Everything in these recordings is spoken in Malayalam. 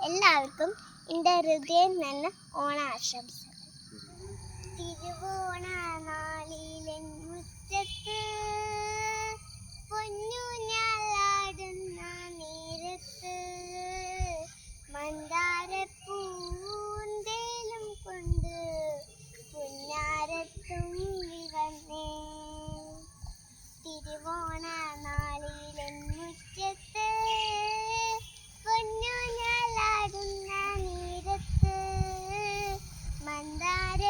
എല്ലാവർക്കും എൻ്റെ ഹൃദയം നിന്ന് ഓണാശംസകൾ. തിരുവോണ നാളിലെ മുറ്റത്ത് പൊന്നൂഞ്ഞാലാടുന്ന നേരത്ത് മന്ദാരപ്പൂന്തേലും കൊണ്ട് പുന്നാരത്തുമ്പി വന്നേ. തിരുവോണ നാളിലെ മുറ്റത്ത് പൊന്നൂഞ്ഞാലാടുന്ന നേരത്ത് മന്ദാരപ്പൂന്തേനും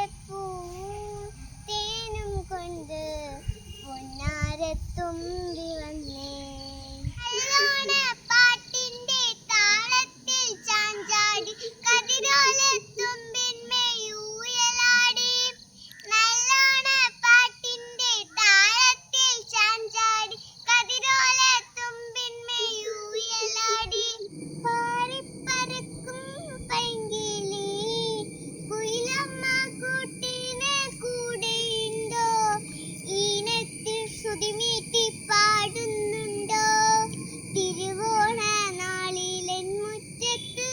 കൊണ്ട് പുന്നാരത്തുമ്പി വന്നേ. പാട്ടിന്റെ താളത്തിൽ ചാഞ്ചാടി കതിരോലത്തുമ്പിന്മേയൂയലാടി. നല്ലോണ പാട്ടിന്റെ താളത്തിൽ ചാഞ്ചാടി കതിരോലത്തുമ്പിന്മേയൂയലാടി. പാറിപ്പറക്കും പൈങ്കിളി കുയിലമ്മ കൂട്ടിന് കൂടെയുണ്ടോ? ഈണത്തിൽ ശ്രുതിമീട്ടി പാടുന്നുണ്ടോ? തിരുവോണ നാളിലെൻ മുറ്റത്ത്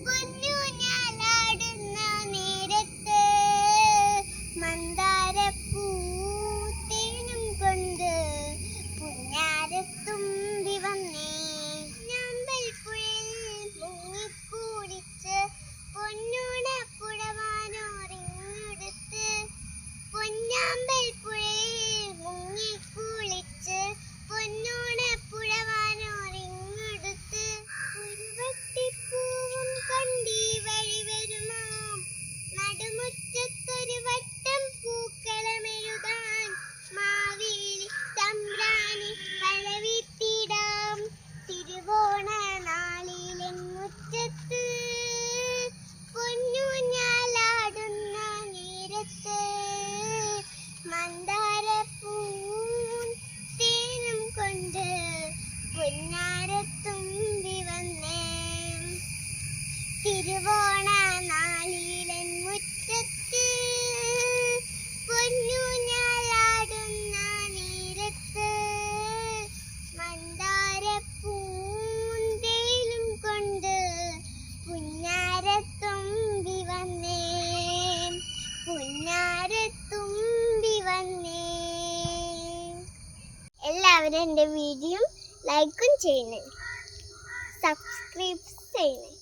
പൊന്നൂഞ്ഞാലാടുന്ന നേരത്ത് മന്ദാരപ്പൂത്തേനും കൊണ്ട് പുന്നാരത്തുമ്പി വന്നേ. ഞാമ്പൽപ്പുഴയിൽ മുങ്ങിക്കൂടിച്ച് പൊന്നൂണപ്പുഴവാനോറിങ്ങെടുത്ത് പൊന്നാമ്പൽപ്പുഴയിൽ മുങ്ങിക്കുളിച്ച് പൊന്നൂണപ്പുഴവാനോറിങ്ങെടുത്ത് ഒരുവട്ടിപ്പൂവും കണ്ടീ വഴി വരുമോ? നടുമുറ്റത്തൊരു വട്ടം പൂക്കളമെഴുതാൻ മാവേലി തമ്പ്രാനെ പഴവിത്തിടാം. തിരുവോണ നാളിലെൻ മുറ്റത്ത് പൊന്നൂഞ്ഞാലാടുന്ന നേരത്ത് മന്ദാരപ്പൂന്തേനും കൊണ്ട് പുന്നാരത്തുമ്പി വന്നേ. തിരുവോണ നാളിലെൻ മുറ്റത്ത് പൊന്നൂഞ്ഞാലാടുന്ന നേരത്ത് മന്ദാരപ്പൂന്തേനും കൊണ്ട് പുന്നാരത്തുമ്പി വന്നേ. പുന്നാരത്തുമ്പി വന്നേ. എല്ലാവരും എൻ്റെ വീഡിയോ ലൈക്കും ചെയ്യണേ, സബ്സ്ക്രൈബ് ചെയ്യണേ.